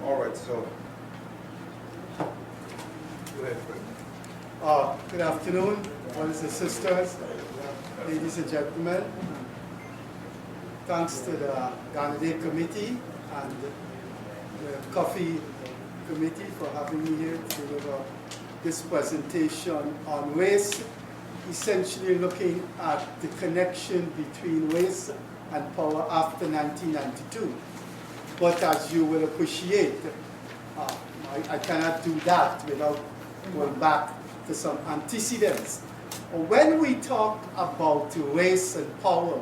All right, so go ahead, Fred. Good afternoon, brothers and sisters, ladies and gentlemen. Thanks to the Ghana Day Committee and the Coffee Committee for having me here to deliver this presentation on race, essentially looking at the connection between race and power after 1992. But as you will appreciate, I cannot do that without going back to some antecedents. When we talk about race and power,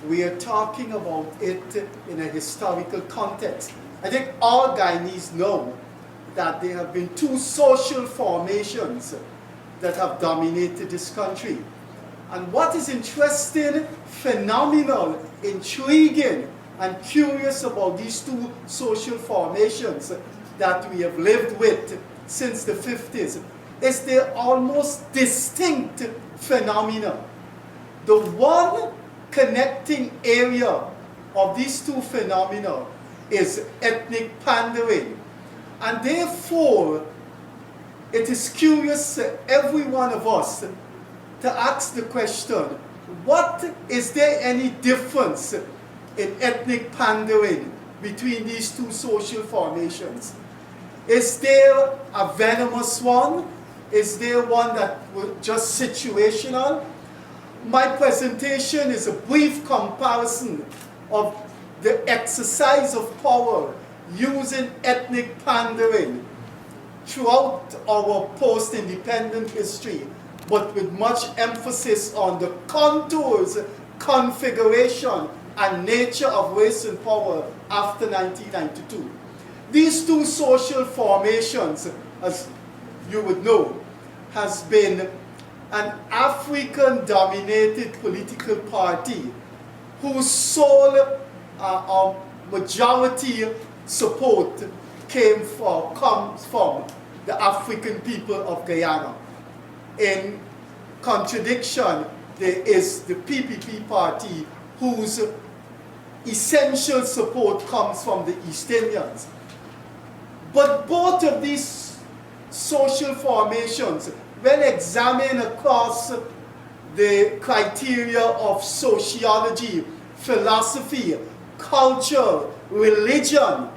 we are talking about it in a historical context. I think all Guyanese know that there have been two social formations that have dominated this country. And what is interesting, phenomenal, intriguing, and curious about these two social formations that we have lived with since the 50s is they're almost distinct phenomena. The one connecting area of these two phenomena is ethnic pandering. And therefore, it is curious to every one of us to ask the question, is there any difference in ethnic pandering between these two social formations? Is there a venomous one? Is there one that was just situational? My presentation is a brief comparison of the exercise of power using ethnic pandering throughout our post-independent history, but with much emphasis on the contours, configuration, and nature of race and power after 1992. These two social formations, as you would know, has been an African-dominated political party whose sole majority support comes from the African people of Guyana. In contradiction, there is the PPP party whose essential support comes from the East Indians. But both of these social formations, when examined across the criteria of sociology, philosophy, culture, religion,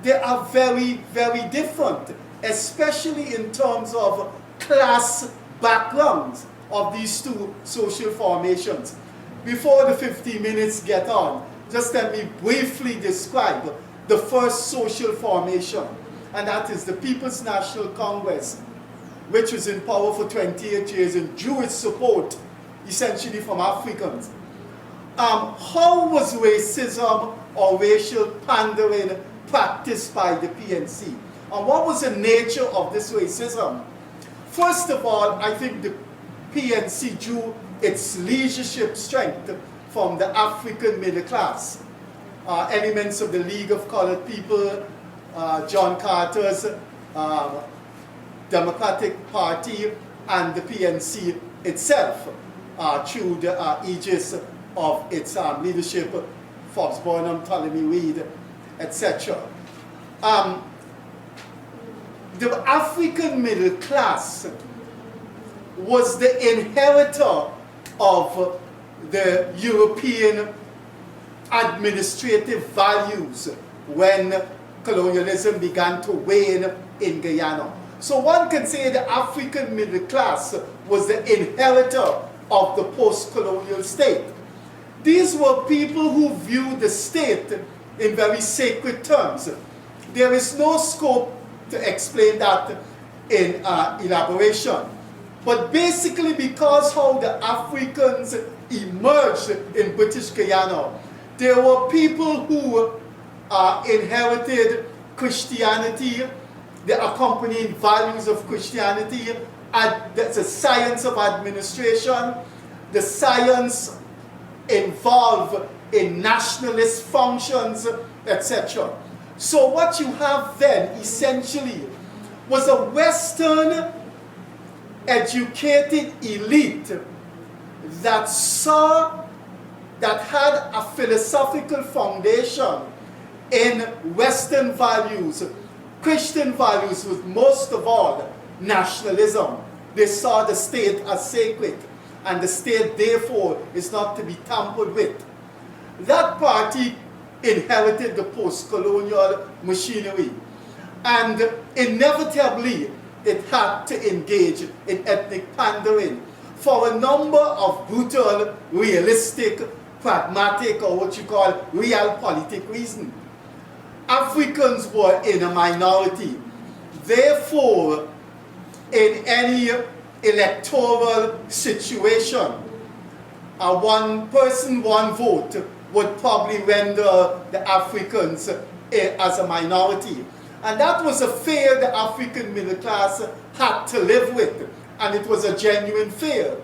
they are very, very different, especially in terms of class backgrounds of these two social formations. Before the 15 minutes get on, just let me briefly describe the first social formation, and that is the People's National Congress, which was in power for 28 years and drew its support essentially from Africans. How was racism or racial pandering practiced by the PNC? And what was the nature of this racism? First of all, I think the PNC drew its leadership strength from the African middle class. Elements of the League of Colored People, John Carter's Democratic Party, and the PNC itself through the aegis of its leadership, Fox Burnham, Ptolemy Reed, etc. The African middle class was the inheritor of the European administrative values when colonialism began to wane in Guyana. So one can say the African middle class was the inheritor of the post-colonial state. These were people who viewed the state in very sacred terms. There is no scope to explain that in elaboration. But basically, because how the Africans emerged in British Guyana, there were people who inherited Christianity, the accompanying values of Christianity, and the science of administration, the science involved in nationalist functions, etc. So what you have then, essentially, was a Western educated elite that had a philosophical foundation in Western values, Christian values was most of all nationalism. They saw the state as sacred, and the state therefore is not to be tampered with. That party inherited the post-colonial machinery, and inevitably it had to engage in ethnic pandering for a number of brutal, realistic, pragmatic, or what you call realpolitik reasons. Africans were in a minority. Therefore, in any electoral situation, a one person, one vote would probably render the Africans as a minority. And that was a fear the African middle class had to live with. And it was a genuine fear,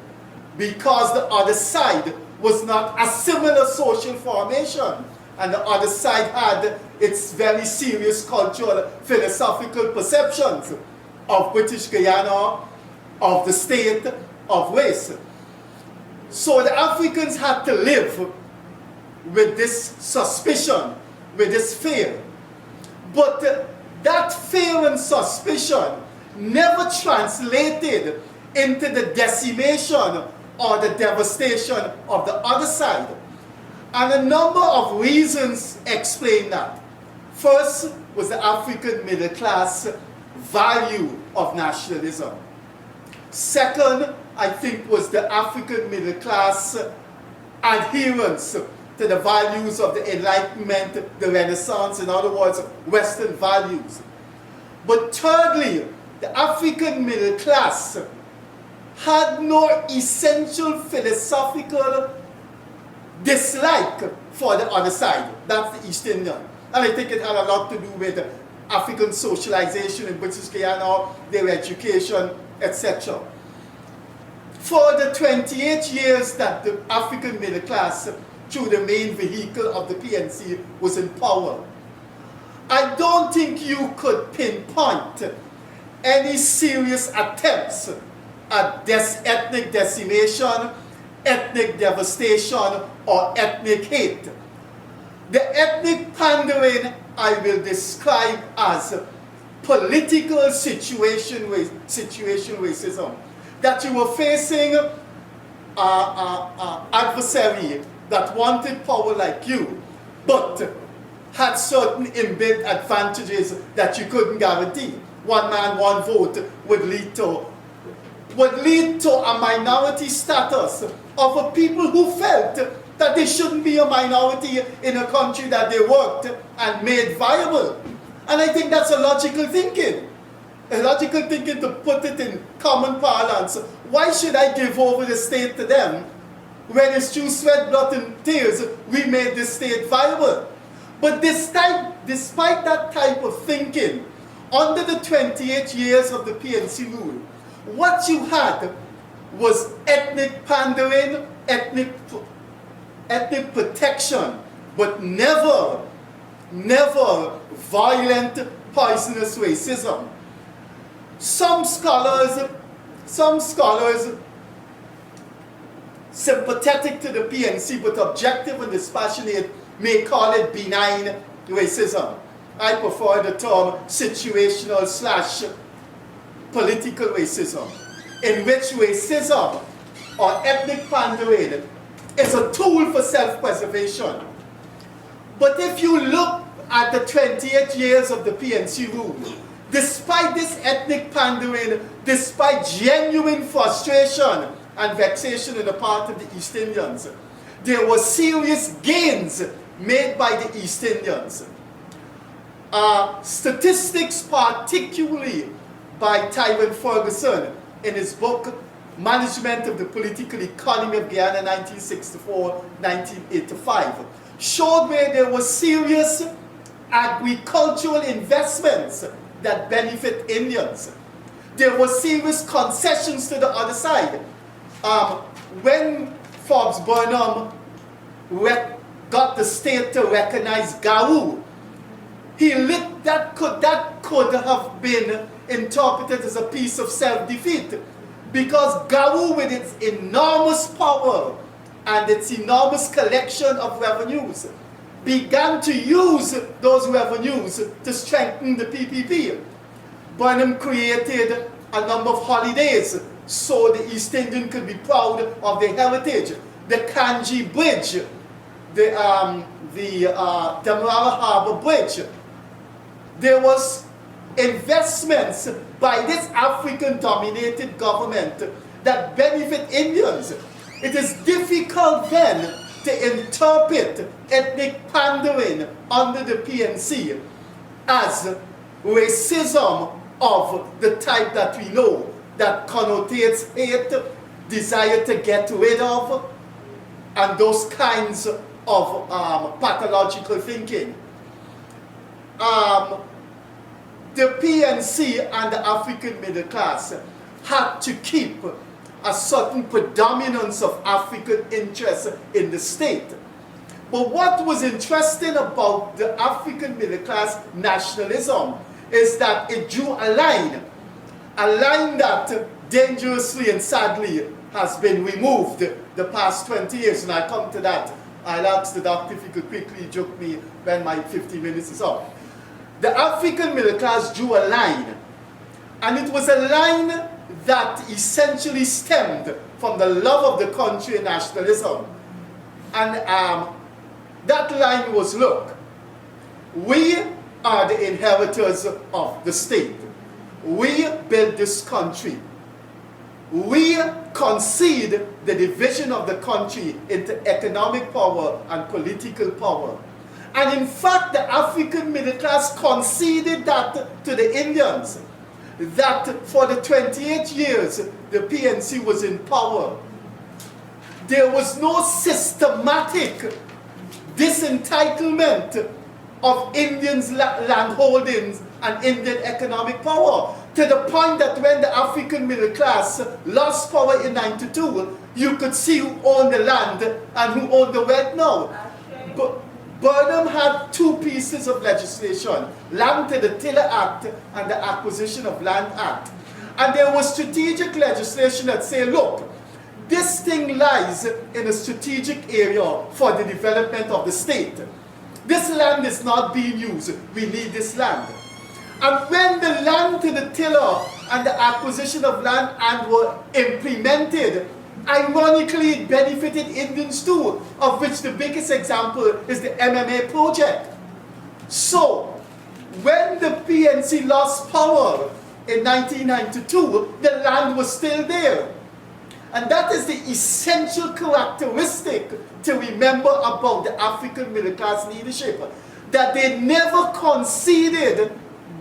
because the other side was not a similar social formation. And the other side had its very serious cultural, philosophical perceptions of British Guyana, of the state, of race. So the Africans had to live with this suspicion, with this fear. But that fear and suspicion never translated into the decimation or the devastation of the other side. And a number of reasons explain that. First was the African middle class value of nationalism. Second, I think, was the African middle class adherence to the values of the Enlightenment, the Renaissance, in other words, Western values. But thirdly, the African middle class had no essential philosophical dislike for the other side. That's the East Indian. And I think it had a lot to do with African socialization in British Guyana, their education, etc. For the 28 years that the African middle class, through the main vehicle of the PNC, was in power, I don't think you could pinpoint any serious attempts at ethnic decimation, ethnic devastation, or ethnic hate. The ethnic pandering I will describe as political situational racism. That you were facing an adversary that wanted power like you, but had certain inbuilt advantages that you couldn't guarantee. One man, one vote would lead to a minority status of a people who felt that they shouldn't be a minority in a country that they worked and made viable. And I think that's a logical thinking. A logical thinking, to put it in common parlance. Why should I give over the state to them when it's through sweat, blood, and tears we made the state viable? But despite that type of thinking, under the 28 years of the PNC rule, what you had was ethnic pandering, ethnic protection, but never violent, poisonous racism. Some scholars sympathetic to the PNC but objective and dispassionate may call it benign racism. I prefer the term situational / political racism, in which racism or ethnic pandering is a tool for self-preservation. But if you look at the 28 years of the PNC rule, despite this ethnic pandering, despite genuine frustration and vexation on the part of the East Indians, there were serious gains made by the East Indians. Statistics, particularly by Tyrone Ferguson in his book Management of the Political Economy of Guyana 1964-1985, showed where there were serious agricultural investments that benefit Indians. There were serious concessions to the other side. When Forbes Burnham got the state to recognize Gawu, that could have been interpreted as a piece of self-defeat, because Gawu, with its enormous power and its enormous collection of revenues, began to use those revenues to strengthen the PPP. Burnham created a number of holidays so the East Indian could be proud of their heritage. The Kanji Bridge, the Demerara Harbor Bridge. There was investments by this African-dominated government that benefit Indians. It is difficult then to interpret ethnic pandering under the PNC as racism of the type that we know, that connotates hate, desire to get rid of, and those kinds of pathological thinking. The PNC and the African middle class had to keep a certain predominance of African interests in the state. But what was interesting about the African middle class nationalism is that it drew a line that dangerously and sadly has been removed the past 20 years. And I come to that. I'll ask the doctor if he could quickly joke me when my 50 minutes is up. The African middle class drew a line, and it was a line that essentially stemmed from the love of the country and nationalism. And that line was, look, we are the inheritors of the state. We built this country. We concede the division of the country into economic power and political power. And in fact, the African middle class conceded that to the Indians, that for the 28 years the PNC was in power, there was no systematic disentitlement of Indians' land holdings and Indian economic power, to the point that when the African middle class lost power in '92, you could see who owned the land and who owned the wealth now. But Burnham had two pieces of legislation, Land to the Tiller Act and the Acquisition of Land Act. And there was strategic legislation that said, look, this thing lies in a strategic area for the development of the state. This land is not being used. We need this land. And when the Land to the Tiller and the Acquisition of Land Act were implemented, ironically, it benefited Indians too, of which the biggest example is the MMA project. So, when the PNC lost power in 1992, the land was still there. And that is the essential characteristic to remember about the African middle class leadership, that they never conceded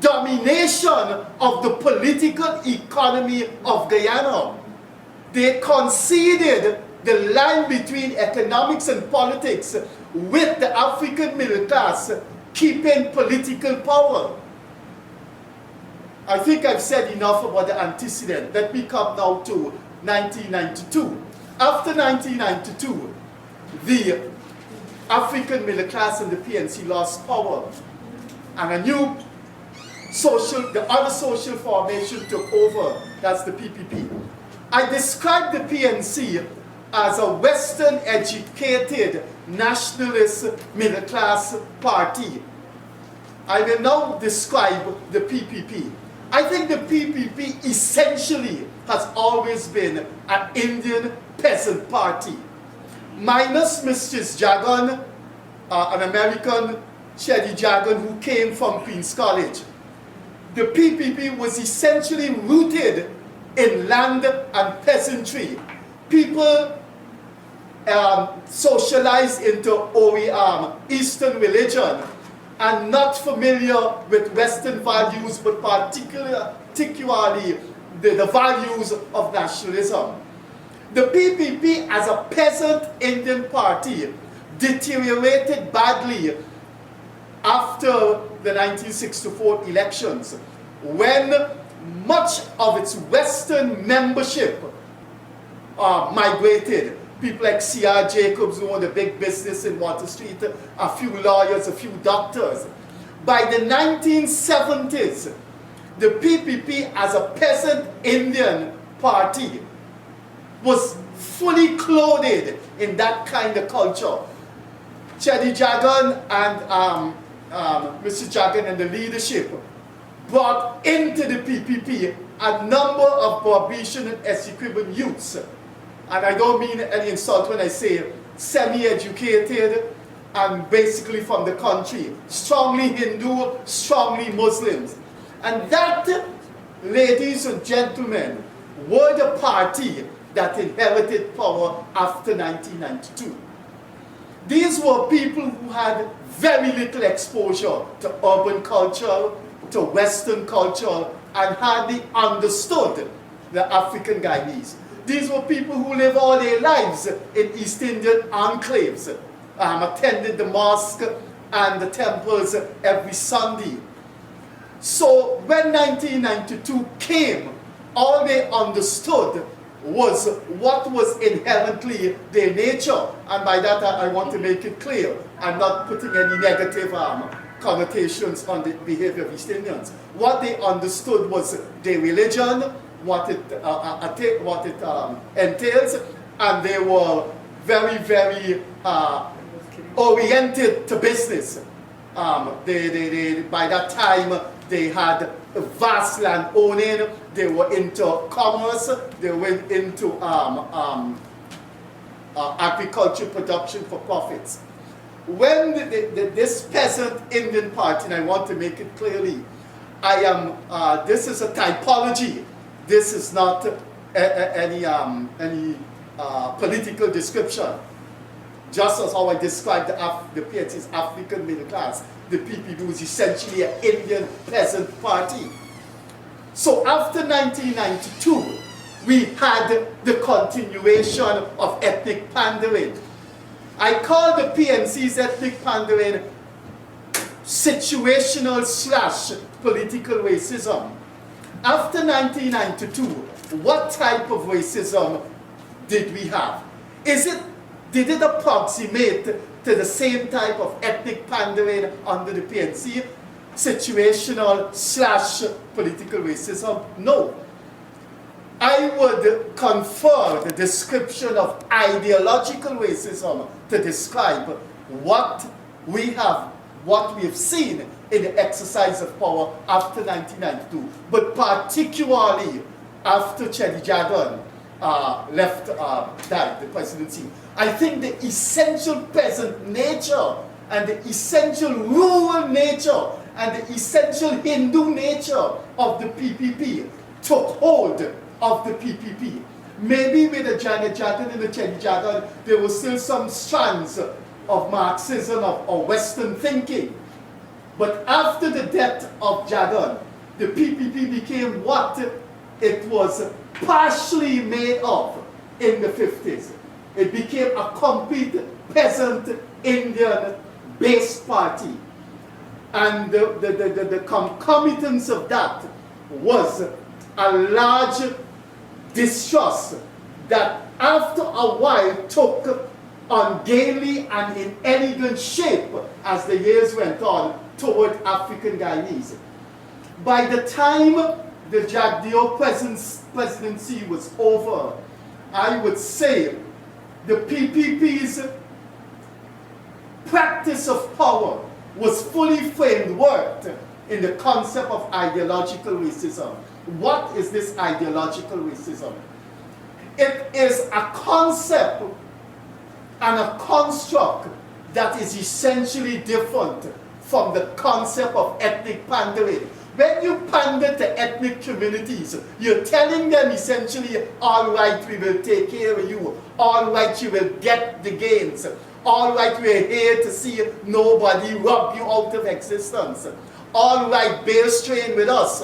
domination of the political economy of Guyana. They conceded the line between economics and politics with the African middle class keeping political power. I think I've said enough about the antecedent. Let me come now to 1992. After 1992, the African middle class and the PNC lost power, and a new the other social formation took over. That's the PPP. I describe the PNC as a Western-educated nationalist middle-class party. I will now describe the PPP. I think the PPP essentially has always been an Indian peasant party. Minus Mrs. Jagan, an American Shedi Jagan who came from Queen's College. The PPP was essentially rooted in land and peasantry. People socialized into Eastern religion and not familiar with Western values, but particularly the values of nationalism. The PPP as a peasant Indian party deteriorated badly after the 1964 elections, when much of its Western membership migrated. People like C.R. Jacobs, who owned a big business in Water Street, a few lawyers, a few doctors. By the 1970s, the PPP as a peasant Indian party was fully clothed in that kind of culture. Chedi Jagan and Mr. Jagan and the leadership brought into the PPP a number of Barbadian and Essequibo youths. And I don't mean any insult when I say semi-educated and basically from the country. Strongly Hindu, strongly Muslims. And that, ladies and gentlemen, were the party that inherited power after 1992. These were people who had very little exposure to urban culture, to Western culture, and hardly understood the African Guyanese. These were people who lived all their lives in East Indian enclaves, attended the mosque and the temples every Sunday. So when 1992 came, all they understood was what was inherently their nature. And by that I want to make it clear, I'm not putting any negative connotations on the behavior of East Indians. What they understood was their religion, what it entails, and they were very, very oriented to business. By that time, they had vast land owning, they were into commerce, they went into agriculture production for profits. When this peasant Indian party, and I want to make it clearly, this is a typology, this is not any political description. Just as how I described the PNC's African middle class, the PPP was essentially an Indian peasant party. So after 1992, we had the continuation of ethnic pandering. I call the PNC's ethnic pandering situational / political racism. After 1992, what type of racism did we have? Did it approximate to the same type of ethnic pandering under the PNC? Situational / political racism? No. I would confer the description of ideological racism to describe what we have seen in the exercise of power after 1992, but particularly after Chedi Jagan died, the presidency. I think the essential peasant nature and the essential rural nature and the essential Hindu nature of the PPP took hold of the PPP. Maybe with the Janet Jagan and the Chedi Jagan, there were still some strands of Marxism or Western thinking. But after the death of Jagan, the PPP became what it was partially made of in the 50s. It became a complete peasant Indian-based party. And the concomitance of that was a large distrust that after a while took ungainly and inelegant shape as the years went on toward African Guyanese. By the time the Jagdeo presidency was over, I would say the PPP's practice of power was fully frameworked in the concept of ideological racism. What is this ideological racism? It is a concept and a construct that is essentially different from the concept of ethnic pandering. When you pander to ethnic communities, you're telling them essentially, all right, we will take care of you. All right, you will get the gains. All right, we're here to see nobody rob you out of existence. All right, bear strain with us.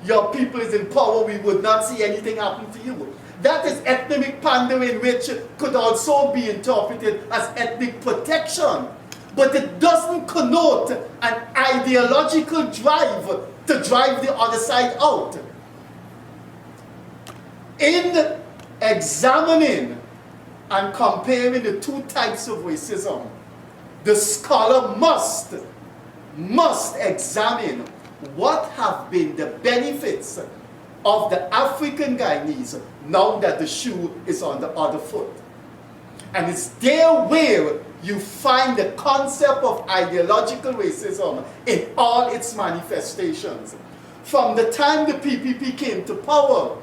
Your people is in power, we would not see anything happen to you. That is ethnic pandering, which could also be interpreted as ethnic protection. But it doesn't connote an ideological drive to drive the other side out. In examining and comparing the two types of racism, the scholar must examine what have been the benefits of the African Guyanese now that the shoe is on the other foot. And it's there where you find the concept of ideological racism in all its manifestations. From the time the PPP came to power,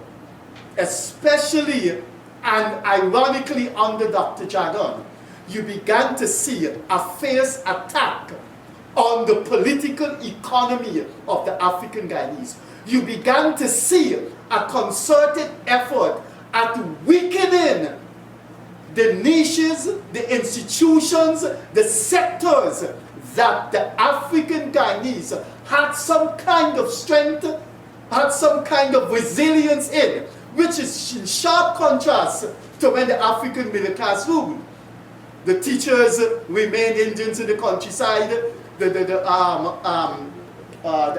especially and ironically under Dr. Jagan, you began to see a fierce attack on the political economy of the African Guyanese. You began to see a concerted effort at weakening the niches, the institutions, the sectors that the African Guyanese had some kind of strength, had some kind of resilience in, which is in sharp contrast to when the African middle class ruled. The teachers remained Indians in the countryside, the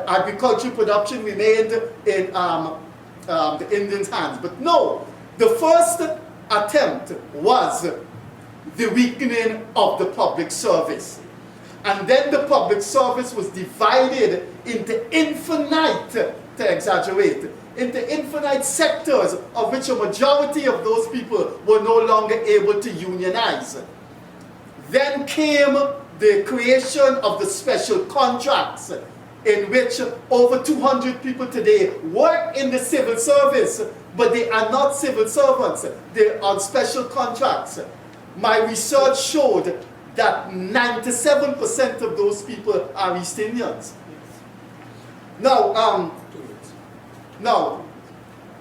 agricultural production remained in the Indians' hands. But no, the first attempt was the weakening of the public service. And then the public service was divided into infinite, to exaggerate, into infinite sectors of which a majority of those people were no longer able to unionize. Then came the creation of the special contracts, in which over 200 people today work in the civil service, but they are not civil servants. They're on special contracts. My research showed that 97% of those people are East Indians. Now,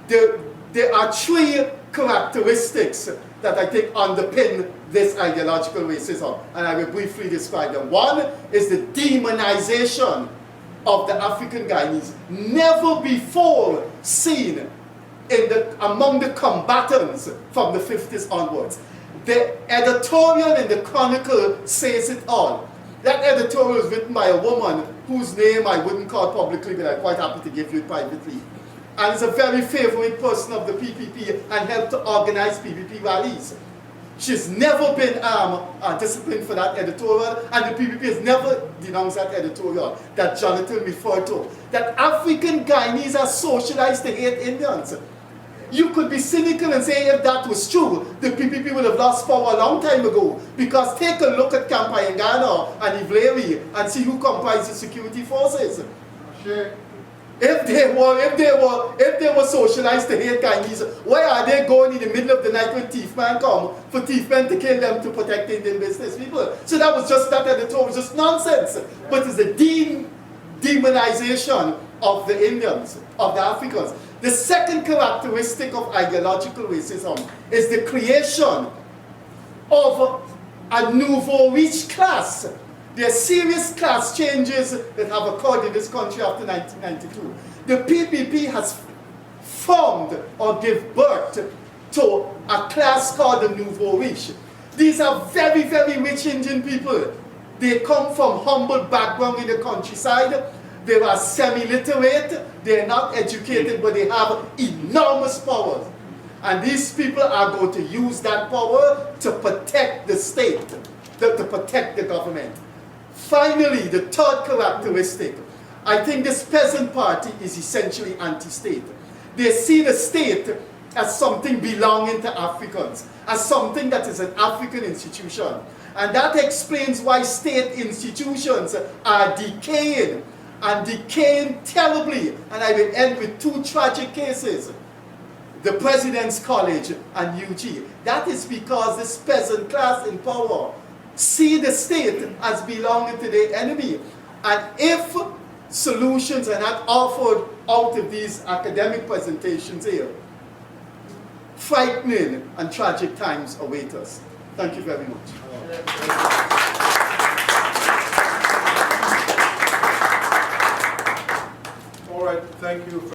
there are three characteristics that I think underpin this ideological racism, and I will briefly describe them. One is the demonization of the African Guyanese, never before seen among the combatants from the 50s onwards. The editorial in the Chronicle says it all. That editorial was written by a woman whose name I wouldn't call publicly, but I'm quite happy to give you privately. And is a very favorite person of the PPP and helped to organize PPP rallies. She's never been disciplined for that editorial, and the PPP has never denounced that editorial that Jonathan referred to. That African Guyanese are socialized to hate Indians. You could be cynical and say if that was true, the PPP would have lost power a long time ago. Because take a look at Guyana and Ivlery and see who comprises security forces. Sure. If they were socialized to hate Guyanese, why are they going in the middle of the night when thief men come for thief men to kill them to protect Indian business people? So that editorial was just nonsense. But it's a demonization of the Indians, of the Africans. The second characteristic of ideological racism is the creation of a nouveau riche class. There are serious class changes that have occurred in this country after 1992. The PPP has formed or give birth to a class called the nouveau riche. These are very, very rich Indian people. They come from humble background in the countryside. They are semi-literate. They are not educated, but they have enormous powers. And these people are going to use that power to protect the state, to protect the government. Finally, the third characteristic, I think this peasant party is essentially anti-state. They see the state as something belonging to Africans, as something that is an African institution. And that explains why state institutions are decaying, and decaying terribly. And I will end with two tragic cases. The President's College and UG. That is because this peasant class in power see the state as belonging to their enemy. And if solutions are not offered out of these academic presentations here, frightening and tragic times await us. Thank you very much. All right, thank you.